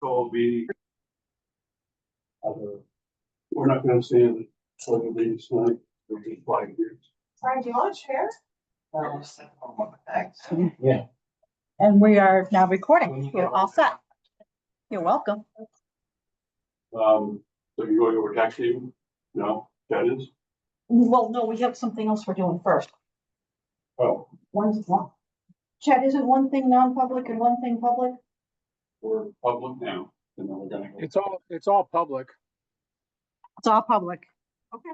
So we, we're not gonna stand for the leaves tonight, we're just flying here. Sorry, do you want to share? Yeah. And we are now recording. We're all set. You're welcome. So you're going over tax haven? No, that is, Well, no, we have something else we're doing first. oh, One. Chad, isn't one thing non-public and one thing public? we're public now, and then we're gonna go. It's all public. It's all public. Okay.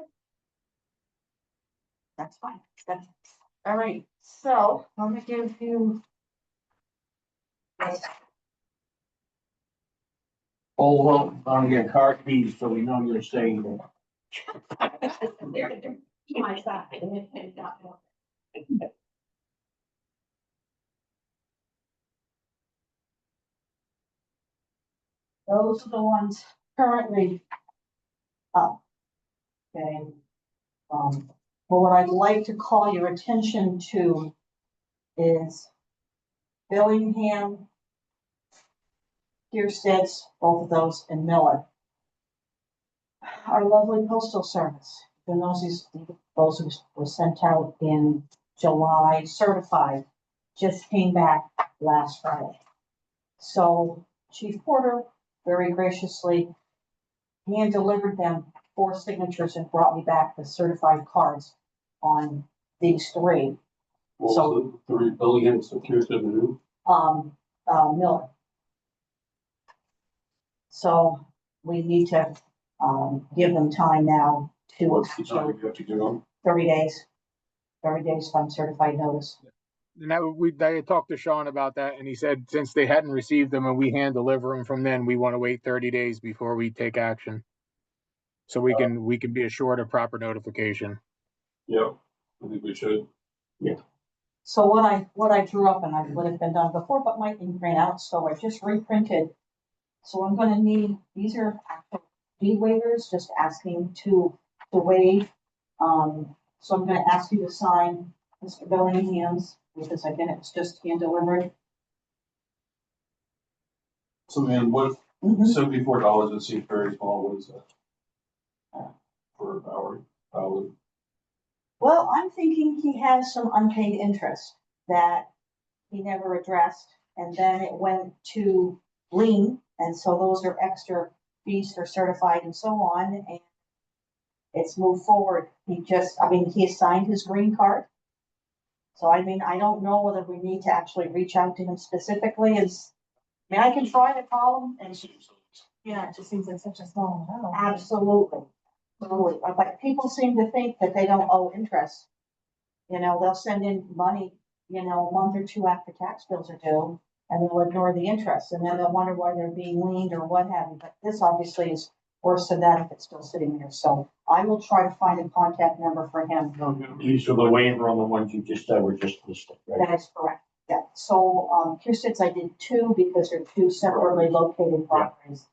That's fine. That's, all right, so I'm gonna give you. Oh, well, I'm getting car keys, so we know you're staying there. My side. Those are the ones currently up. Okay. But what I'd like to call your attention to is Billingham, Kirsted's, both of those, and Miller. Our lovely postal service, and those who were sent out in July certified, just came back last Friday. So Chief Porter very graciously hand delivered them 4 signatures and brought me back the certified cards on these 3. What So- was the three Billingham, so here's the new, Miller. So we need to, give them time now to what's the time you have to do them? 30 days. 30 days from certified notice. And I had talked to Sean about that, and he said since they hadn't received them and we hand deliver them from then, we want to wait 30 days before we take action. So we can be assured of proper notification. Yep, I think we should. So what I drew up, and I would have been done before, but my ink ran out, so I just reprinted. So I'm gonna need, these are actual deed waivers, just asking to waive. So I'm gonna ask you to sign Mr. Billingham's, because again, it's just hand delivered. So then what, $74, it seems very small, what is that? For an hour, Well, I'm thinking he has some unpaid interest that he never addressed, and then it went to lien, and so those are extra fees for certified and so on, and it's moved forward. He assigned his green card. So I mean, I don't know whether we need to actually reach out to him specifically, I can try to call him and. Yeah, it just seems like such a small amount. Absolutely. Absolutely. But people seem to think that they don't owe interest. You know, they'll send in money, a month or 2 after tax bills are due, and they'll ignore the interest, and then they'll wonder why they're being liened or what have you. But this obviously is worse than that if it's still sitting there. So I will try to find a contact number for him. These are the waiver on the ones you just said were just listed, right? That is correct. Yeah. So, Kirsten's, I did 2 because they're 2 separately located properties.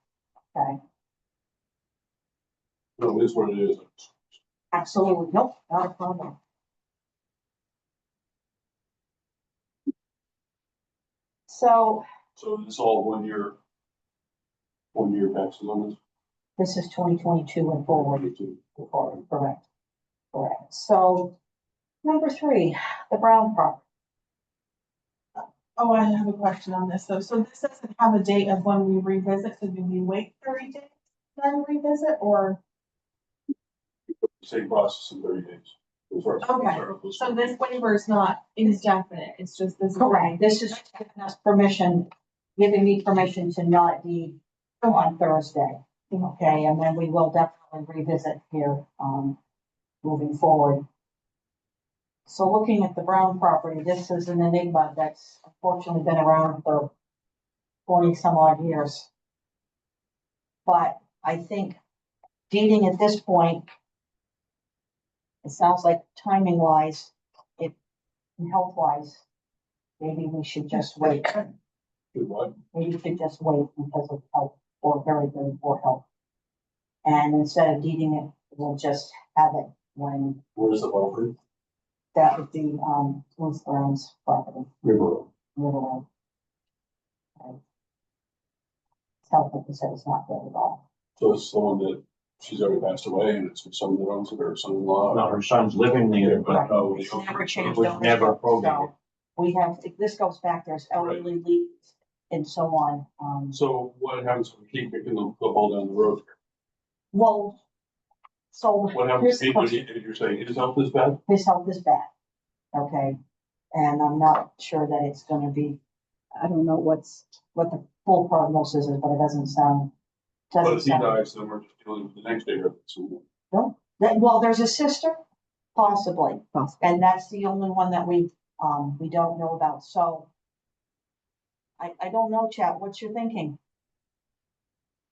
Okay. No, it is what it is. Absolutely. Nope, not a problem. So So it's all 1 year. 1 year taxes on this. this is 2022 and forward. Correct. Correct. So number 3, the Brown property. Oh, I have a question on this though. So this doesn't have a date of when we revisit, so do we wait 30 days then revisit or? Same process in 30 days. Okay. So this waiver is not indefinite, it's just this. Correct. This is giving us permission, giving me permission to not deed on Thursday. Okay, and then we will definitely revisit here, moving forward. So looking at the Brown property, this is an enigma that's unfortunately been around for 40 some odd years. But I think deeding at this point, it sounds like timing wise, and health wise, maybe we should just wait. Good what? Maybe we should just wait because of health, or very, very poor health. And instead of deeding it, we'll just have it when Where's the property? that would be, Ruth Brown's property, River Road. River Road. Okay. health, like I said, is not good at all. So it's the one that she's already passed away and it's someone that owns it or son-in-law. No, her son's living there, but Right. Oh, It's never changed it was ownership, never probated. so we have, this goes back, there's elderly leads and so on. So what happens if we keep kicking the ball down the road? Well, so What here's happens the if question. you're saying his health is bad? His health is bad, okay? And I'm not sure that it's gonna be, I don't know what the full prognosis is, but it doesn't sound. But Doesn't if he sound. dies, then we're just dealing with the next day. So No, well, there's a sister, possibly, and that's the only one that we don't know about, so. I don't know, Chad, what's your thinking?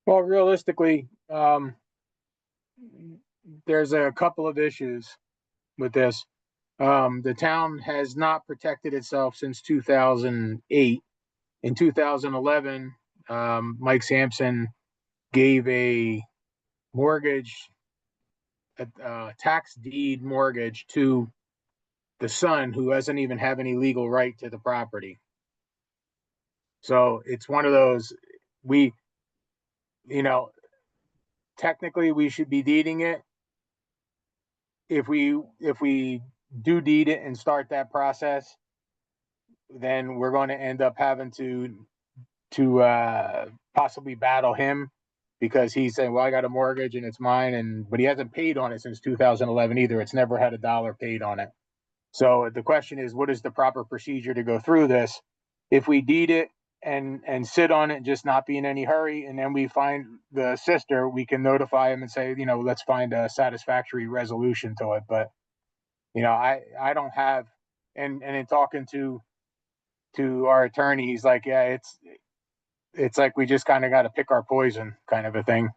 Well, realistically, there's a couple of issues with this. The town has not protected itself since 2008. In 2011, Mike Sampson gave a mortgage, a tax deed mortgage to the son who doesn't even have any legal right to the property. So it's one of those, we, technically we should be deeding it. If we do deed it and start that process, then we're going to end up having to possibly battle him because he's saying, well, I got a mortgage and it's mine, but he hasn't paid on it since 2011 either. It's never had $1 paid on it. So the question is, what is the proper procedure to go through this? If we deed it and sit on it and just not be in any hurry, and then we find the sister, we can notify him and say, let's find a satisfactory resolution to it. But, I don't have, and in talking to our attorney, he's like, yeah, it's like we just kind of got to pick our poison kind of a thing.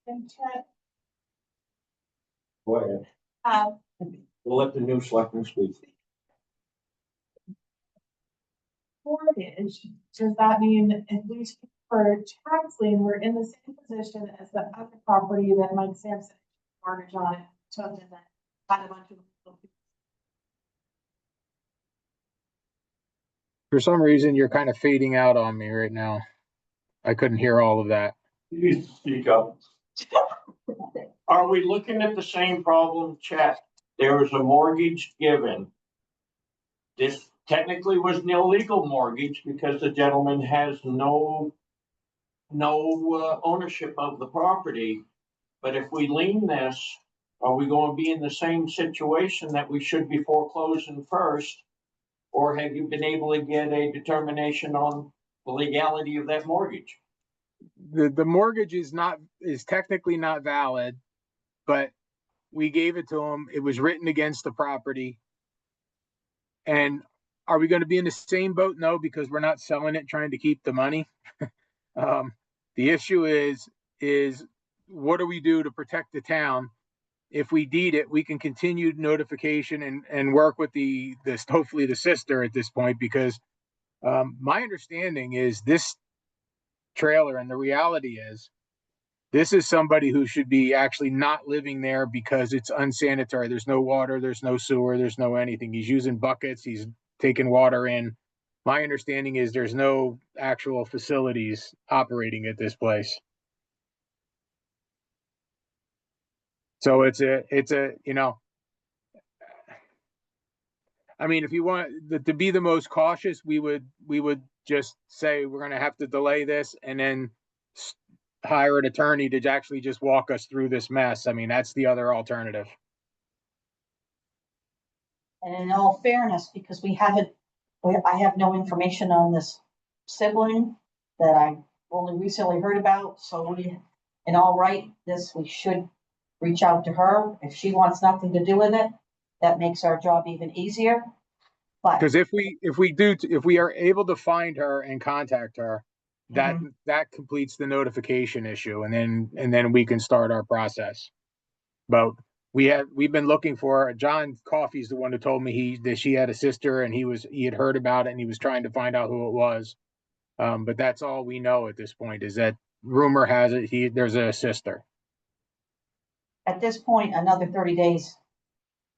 And Chad, Go ahead. um, We'll let the new selectman speak. mortgage, does that mean if we take for tax lien, we're in the same position as the other property that Mike Sampson mortgage on it took and then had a bunch of. For some reason, you're kind of fading out on me right now. I couldn't hear all of that. you need to speak up. Are we looking at the same problem, Chet? There was a mortgage given. This technically was an illegal mortgage because the gentleman has no ownership of the property. But if we lien this, are we going to be in the same situation that we should be foreclosing first? Or have you been able to get a determination on the legality of that mortgage? The mortgage is technically not valid, but we gave it to him. It was written against the property. And are we going to be in the same boat? No, because we're not selling it, trying to keep the money. The issue is what do we do to protect the town? If we deed it, we can continue notification and work with hopefully the sister at this point, because my understanding is this trailer, and the reality is this is somebody who should be actually not living there because it's unsanitary. There's no water, there's no sewer, there's no anything. He's using buckets, he's taking water in. My understanding is there's no actual facilities operating at this place. So it's a, I mean, if you want to be the most cautious, we would just say we're going to have to delay this and then hire an attorney to actually just walk us through this mess. I mean, that's the other alternative. And in all fairness, because I have no information on this sibling that I only recently heard about, so in all rightness, we should reach out to her. If she wants nothing to do with it, that makes our job even easier. But Because if we are able to find her and contact her, that completes the notification issue, and then we can start our process. But we've been looking for John Coffey's the one who told me that she had a sister and he had heard about it and he was trying to find out who it was. But that's all we know at this point, is that rumor has it there's a sister. at this point, another 30 days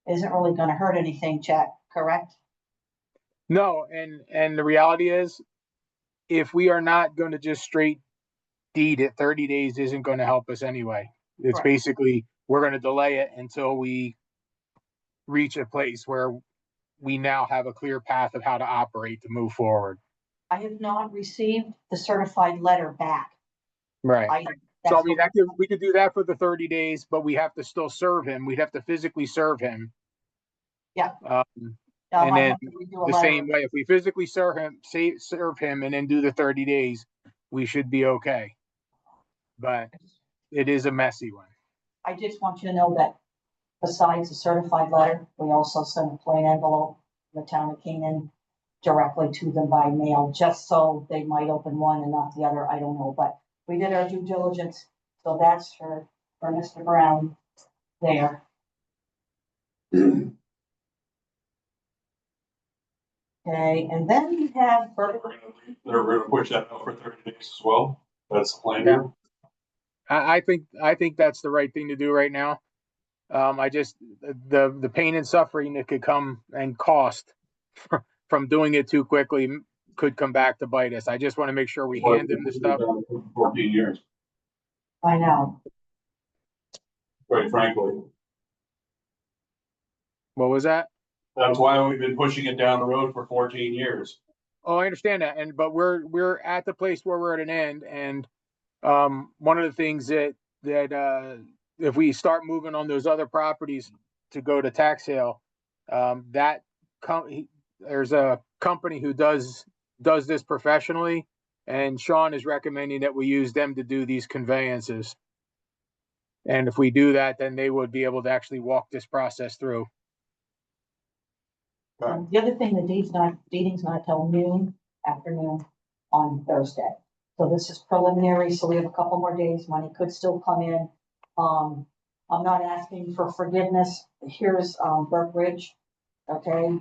isn't really going to hurt anything, Jack, correct? No, and the reality is, if we are not going to just straight deed it, 30 days isn't gonna help us anyway. It's Right. basically, we're gonna delay it until we reach a place where we now have a clear path of how to operate to move forward. I have not received the certified letter back. Right. So I that's mean, what- we could do that for the 30 days, but we have to still serve him. We'd have to physically serve him. Yeah. Um, I and might then have to redo a the letter. same way, if we physically serve him and then do the 30 days, we should be okay. But it is a messy one. I just want you to know that besides the certified letter, we also sent a plain envelope from the town of Canaan directly to them by mail, just so they might open one and not the other. I don't know, but we did our due diligence. So that's for Mr. Brown there. Okay, and then we have They're gonna push that out for 30 days as well. That's the plan Yeah. here. I think that's the right thing to do right now. I just, the pain and suffering that could come and cost from doing it too quickly could come back to bite us. I just want to make sure we hand him the stuff. 14 years, I know. quite frankly. What was that? That's why we've been pushing it down the road for 14 years. Oh, I understand that. But we're at the place where we're at an end. And, one of the things that if we start moving on those other properties to go to tax sale, there's a company who does this professionally, and Sean is recommending that we use them to do these conveyances. And if we do that, then they would be able to actually walk this process through. The other thing, the deeding's not till afternoon on Thursday. So this is preliminary, so we have a couple more days. Money could still come in. I'm not asking for forgiveness. Here's, Burke Ridge. Okay,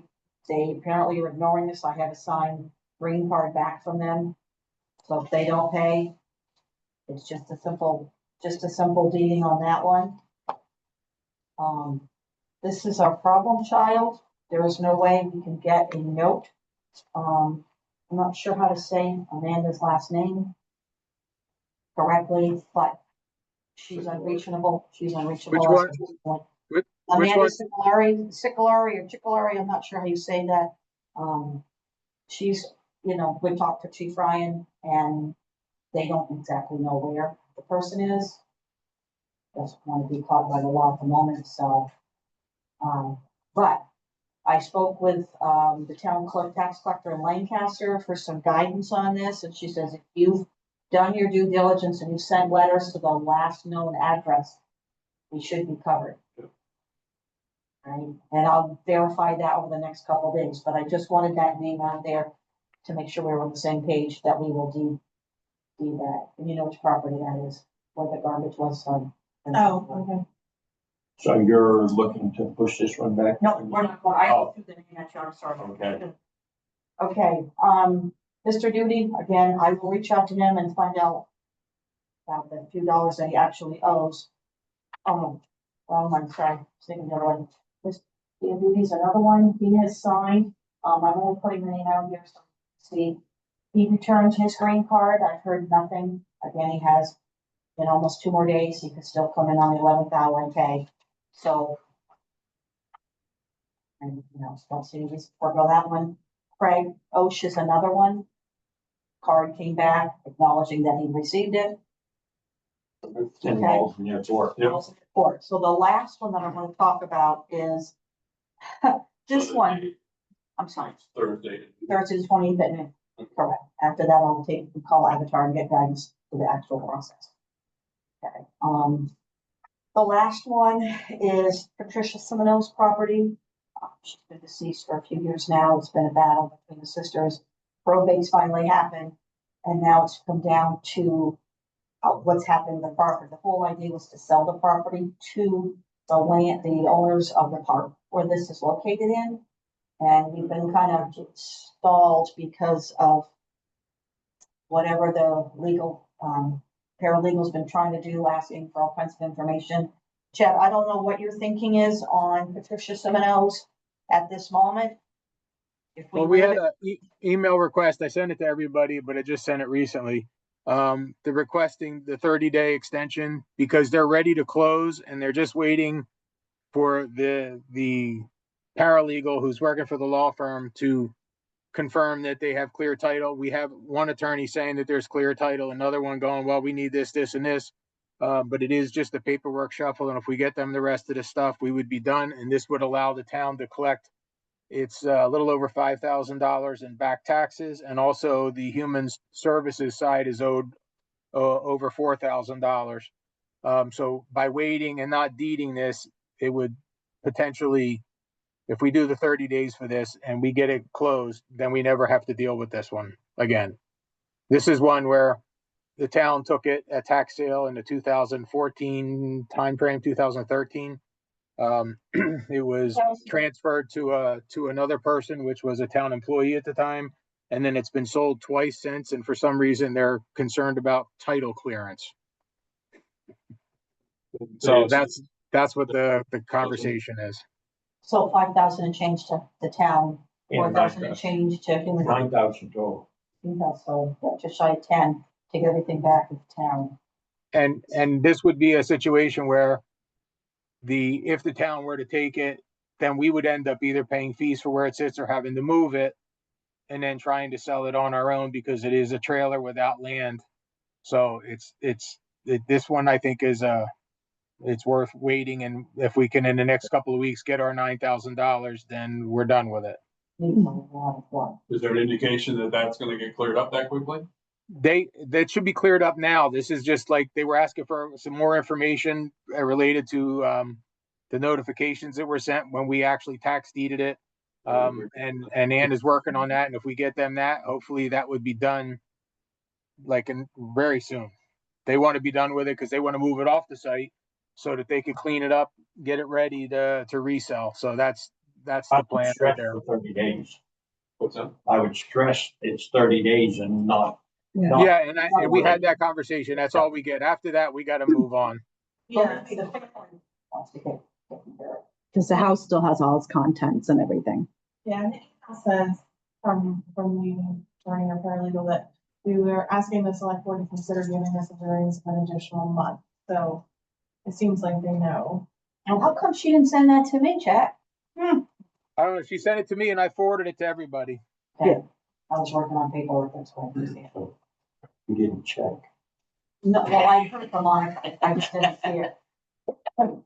they apparently are ignoring this. I have a signed green card back from them. So if they don't pay, it's just a simple deeding on that one. This is our problem child. There is no way we can get a note. I'm not sure how to say Amanda's last name correctly, but she's unreachable. She's unreachable. Which one? at this point. Which Amanda one? Cicolari, I'm not sure how you say that. She's, we talked to Chief Ryan and they don't exactly know where the person is. Doesn't want to be caught by the law at the moment, so. But I spoke with, the town clerk, tax collector in Lancaster for some guidance on this, and she says if you've done your due diligence and you sent letters to the last known address, we should be covered. Right, and I'll verify that over the next couple of days, but I just wanted that name out there to make sure we're on the same page that we will deed that, and you know which property that is, where the garbage was on. Oh, okay. So you're looking to push this one back? No, we're not, going. I Oh. will do the name that you, I'm sorry. Okay. Okay, Mr. Duty, again, I will reach out to him and find out about the few dollars that he actually owes. Wrong one, sorry, thinking the other one. Mr. Duty's another one, he has signed, I'm only putting the name out here, so see. He returned his green card, I've heard nothing, again, he has in almost 2 more days, he could still come in on the 11th hour and pay, so. And, don't see any reason to forego that one. Craig Osh is another one. Card came back acknowledging that he received it. Ten balls in your court. Yep. Report. So the last one that I'm gonna talk about is this one, I'm sorry, Thursday. Thursday the 20th at noon. Correct. After that, I'll call Avatar and get guidance for the actual process. Okay, the last one is Patricia Semino's property. She's been deceased for a few years now. It's been a battle between the sisters. Probate's finally happened, and now it's come down to what's happened to the property. The whole idea was to sell the property to the owners of the park where this is located in. And we've been kind of stalled because of whatever the legal, paralegal's been trying to do, asking for all kinds of information. Chad, I don't know what your thinking is on Patricia Semino's at this moment. If Well, we leave had it- a email request. I sent it to everybody, but I just sent it recently. They're requesting the 30-day extension because they're ready to close and they're just waiting for the paralegal who's working for the law firm to confirm that they have clear title. We have one attorney saying that there's clear title, another one going, well, we need this, this, and this. But it is just a paperwork shuffle, and if we get them the rest of the stuff, we would be done, and this would allow the town to collect it's a little over $5,000 in back taxes, and also the human services side is owed over $4,000. So by waiting and not deeding this, it would potentially, if we do the 30 days for this and we get it closed, then we never have to deal with this one again. This is one where the town took it at tax sale in the 2014 timeframe, 2013. It was transferred to another person, which was a town employee at the time. And then it's been sold twice since. And for some reason, they're concerned about title clearance. So that's what the conversation is. So 5,000 and change to the town, Yeah, 4,000 and change to human. 9,000 total. So just shy of 10 to get everything back with the town. And this would be a situation where if the town were to take it, then we would end up either paying fees for where it sits or having to move it and then trying to sell it on our own because it is a trailer without land. So this one I think is it's worth waiting, and if we can in the next couple of weeks get our $9,000, then we're done with it. Is there an indication that that's gonna get cleared up that quickly? That should be cleared up now. This is just like they were asking for some more information related to the notifications that were sent when we actually tax deeded it. And Ann is working on that, and if we get them that, hopefully that would be done like very soon. They want to be done with it because they want to move it off the site so that they can clean it up, get it ready to resell. So that's the plan right there. For 30 days. What's that? I would stress it's 30 days and not. Yeah, and we had that conversation. That's all we get. After that, we got to move on. Yeah, The family wants to get taken care of. Because the house still has all its contents and everything. yeah, and it says from the attorney or paralegal that we were asking the select board to consider giving us a variance of an additional month. So it seems like they know. And how come she didn't send that to me, Jack? I don't know. She sent it to me and I forwarded it to everybody. Okay. I was working on paperwork, that's why I didn't see it. You didn't check. No, well, I heard from Monica, I just didn't see it. No.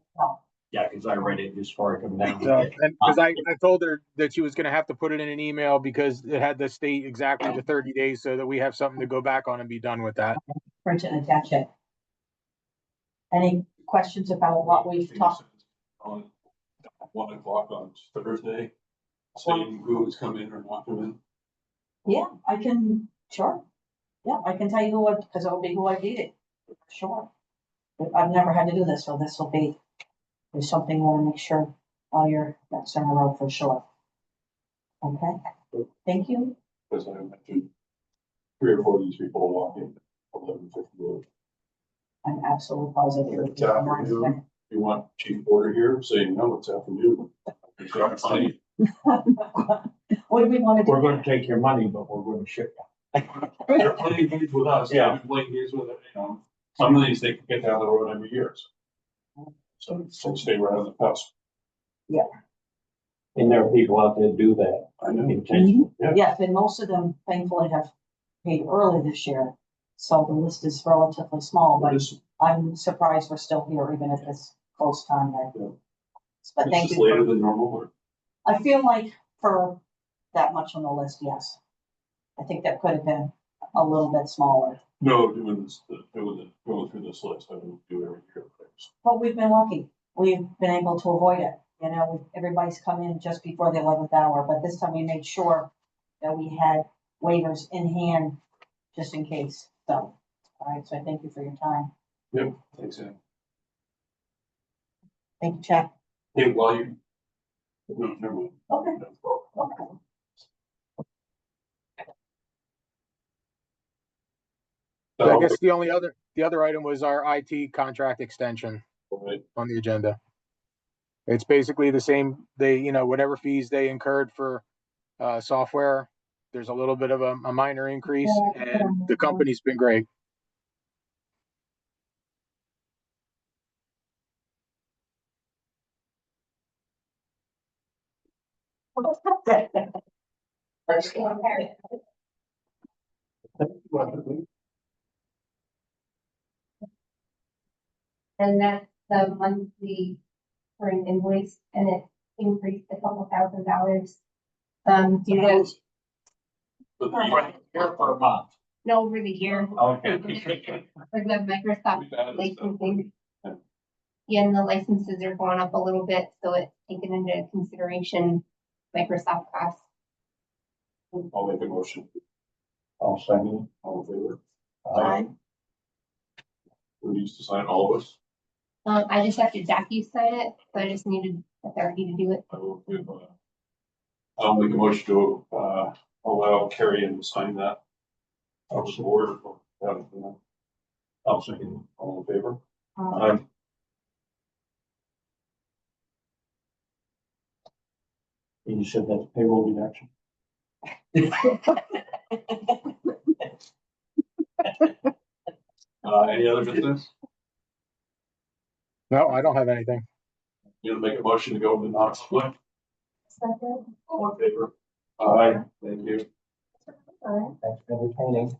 Yeah, because I read it just before I come down. So, and because I told her that she was going to have to put it in an email because it had to state exactly the 30 days so that we have something to go back on and be done with that. Print it and attach it. Any questions about what we've talked? On 1 o'clock on Thursday, saying who is coming or not coming. Yeah, I can, sure. Yeah, I can tell you who, because it'll be who I needed, sure. But I've never had to do this, so this will be, there's something I want to make sure all your ducks in a row for sure. Okay, thank you. Because I imagine 3 or 4 of these people walk in 11:58. I'm absolutely positive. It's afternoon. You want Chief Porter here saying, no, it's afternoon. It's not funny. What do we want to do? We're going to take your money, but we're going to ship They're playing games with us. Yeah. They're playing games with it, some of these they can get down the road every year. So stay right on the cusp. you. And there are people out there do that I know. intentionally. Yeah. Yes, and most of them thankfully have paid early this year, so the list is relatively small, but It's I'm surprised we're still here even at this close time. Yeah. But thank just you. later than normal. Or I feel like for that much on the list, yes. I think that could have been a little bit smaller, no, doing going through this list, I would do every year. but we've been lucky. We've been able to avoid it. You know, everybody's come in just before the 11th hour, but this time we made sure that we had waivers in hand just in case. So, all right, so I thank you for your time. Yep, thanks, Ann. Thank you, Chuck. Hey, while you. No, never mind. Okay. No, Okay. So I So, guess the other item was our IT contract extension right, on the agenda. It's basically the same, whatever fees they incurred for software, there's a little bit of a minor increase and the company's been great. And that's the monthly current invoice, and it increased a couple $1,000. Due to, Here for a month. no, over the year, Okay. for the Microsoft licensing. Yeah, and the licenses are going up a little bit, so it's taken into consideration Microsoft costs. I'll make a motion. I'll second. All in favor? Aye. We used to sign all of us. I just have to docu-sign it, so I just needed authority to do it. I will give, I'll make a motion to, allow Carrie and to sign that. I'll just order. I'll second. All in favor? Aye. You said that's payroll deduction. Any other business? No, I don't have anything. You gonna make a motion to go into non-public? Second. All in favor? Aye. Thank you. Alright. Thanks for entertaining.